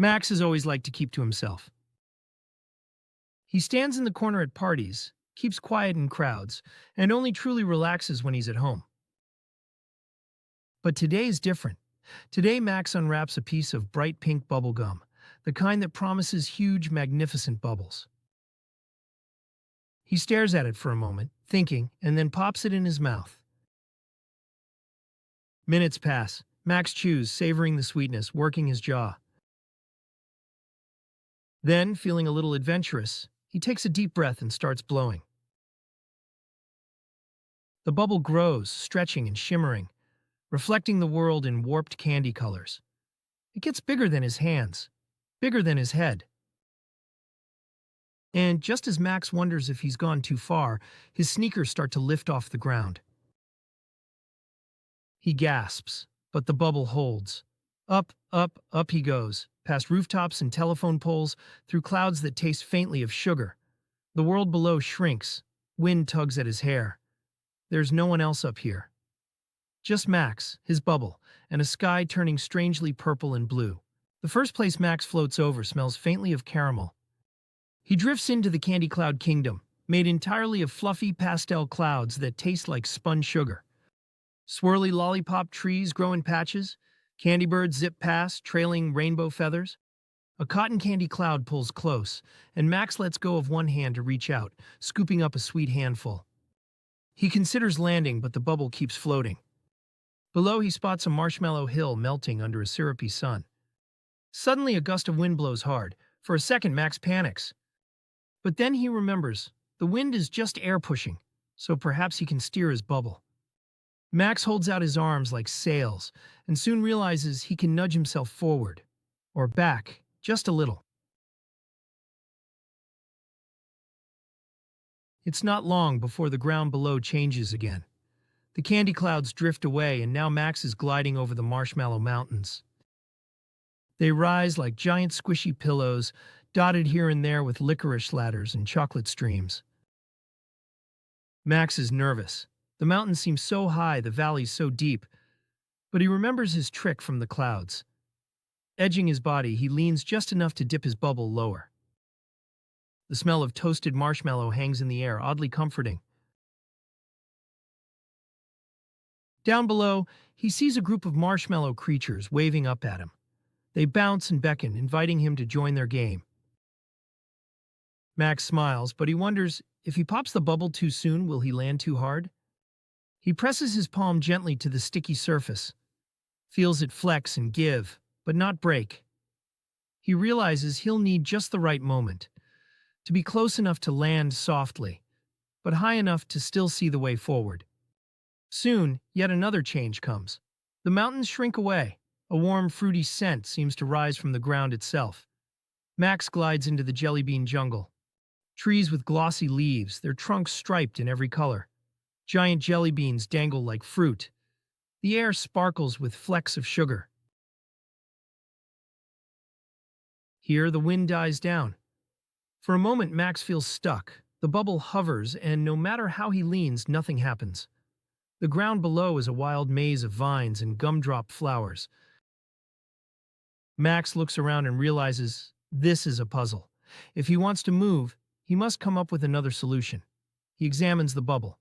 Max has always liked to keep to himself. He stands in the corner at parties, keeps quiet in crowds, and only truly relaxes when he's at home. But today is different. Today, Max unwraps a piece of bright pink bubblegum, the kind that promises huge, magnificent bubbles. He stares at it for a moment, thinking, and then pops it in his mouth. Minutes pass. Max chews, savoring the sweetness, working his jaw. Then, feeling a little adventurous, he takes a deep breath and starts blowing. The bubble grows, stretching and shimmering, reflecting the world in warped candy colors. It gets bigger than his hands, bigger than his head. And just as Max wonders if he's gone too far, his sneakers start to lift off the ground. He gasps, but the bubble holds. Up, up, up he goes, past rooftops and telephone poles, through clouds that taste faintly of sugar. The world below shrinks. Wind tugs at his hair. There's no one else up here. Just Max, his bubble, and a sky turning strangely purple and blue. The first place Max floats over smells faintly of caramel. He drifts into the candy cloud kingdom, made entirely of fluffy pastel clouds that taste like spun sugar. Swirly lollipop trees grow in patches. Candy birds zip past, trailing rainbow feathers. A cotton candy cloud pulls close, and Max lets go of one hand to reach out, scooping up a sweet handful. He considers landing, but the bubble keeps floating. Below, he spots a marshmallow hill melting under a syrupy sun. Suddenly, a gust of wind blows hard. For a second, Max panics. But then he remembers, the wind is just air pushing, so perhaps he can steer his bubble. Max holds out his arms like sails, and soon realizes he can nudge himself forward, or back, just a little. It's not long before the ground below changes again. The candy clouds drift away, and now Max is gliding over the marshmallow mountains. They rise like giant squishy pillows, dotted here and there with licorice ladders and chocolate streams. Max is nervous. The mountains seem so high, the valleys so deep, but he remembers his trick from the clouds. Edging his body, he leans just enough to dip his bubble lower. The smell of toasted marshmallow hangs in the air, oddly comforting. Down below, he sees a group of marshmallow creatures waving up at him. They bounce and beckon, inviting him to join their game. Max smiles, but he wonders, if he pops the bubble too soon, will he land too hard? He presses his palm gently to the sticky surface, feels it flex and give, but not break. He realizes he'll need just the right moment, to be close enough to land softly, but high enough to still see the way forward. Soon, yet another change comes. The mountains shrink away. A warm, fruity scent seems to rise from the ground itself. Max glides into the jelly bean jungle. Trees with glossy leaves, their trunks striped in every color. Giant jelly beans dangle like fruit. The air sparkles with flecks of sugar. Here, the wind dies down. For a moment, Max feels stuck. The bubble hovers, and no matter how he leans, nothing happens. The ground below is a wild maze of vines and gumdrop flowers. Max looks around and realizes this is a puzzle. If he wants to move, he must come up with another solution. He examines the bubble.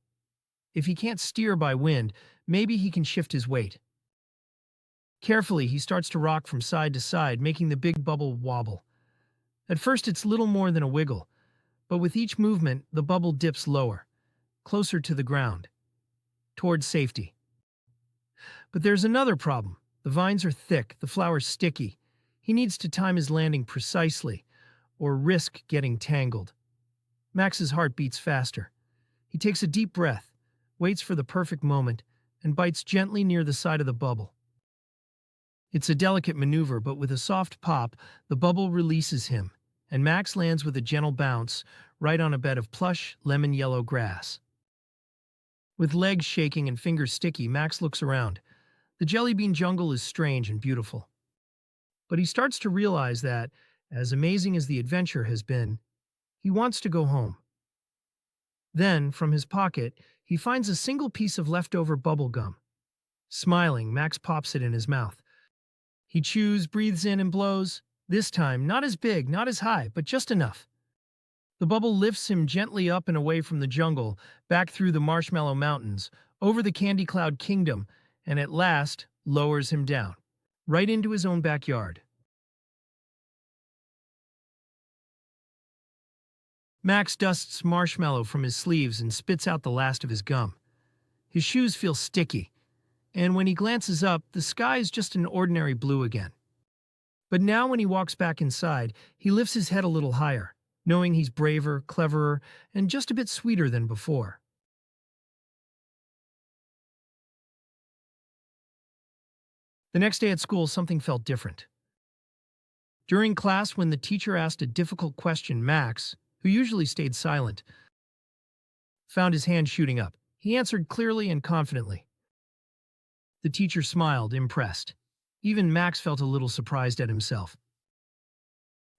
If he can't steer by wind, maybe he can shift his weight. Carefully, he starts to rock from side to side, making the big bubble wobble. At first, it's little more than a wiggle, but with each movement, the bubble dips lower, closer to the ground, towards safety. But there's another problem. The vines are thick, the flowers sticky. He needs to time his landing precisely, or risk getting tangled. Max's heart beats faster. He takes a deep breath, waits for the perfect moment, and bites gently near the side of the bubble. It's a delicate maneuver, but with a soft pop, the bubble releases him, and Max lands with a gentle bounce right on a bed of plush, lemon-yellow grass. With legs shaking and fingers sticky, Max looks around. The jelly bean jungle is strange and beautiful. But he starts to realize that, as amazing as the adventure has been, he wants to go home. Then, from his pocket, he finds a single piece of leftover bubble gum. Smiling, Max pops it in his mouth. He chews, breathes in, and blows. This time, not as big, not as high, but just enough. The bubble lifts him gently up and away from the jungle, back through the Marshmallow Mountains, over the Candy Cloud Kingdom, and at last lowers him down, right into his own backyard. Max dusts marshmallow from his sleeves and spits out the last of his gum. His shoes feel sticky, and when he glances up, the sky is just an ordinary blue again. But now when he walks back inside, he lifts his head a little higher, knowing he's braver, cleverer, and just a bit sweeter than before. The next day at school, something felt different. During class, when the teacher asked a difficult question, Max, who usually stayed silent, found his hand shooting up. He answered clearly and confidently. The teacher smiled, impressed. Even Max felt a little surprised at himself.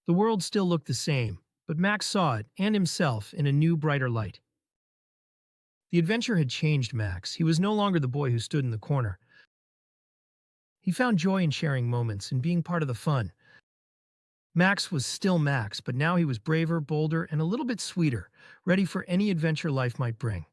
The world still looked the same, but Max saw it, and himself, in a new, brighter light. The adventure had changed Max. He was no longer the boy who stood in the corner. He found joy in sharing moments and being part of the fun. Max was still Max, but now he was braver, bolder, and a little bit sweeter, ready for any adventure life might bring.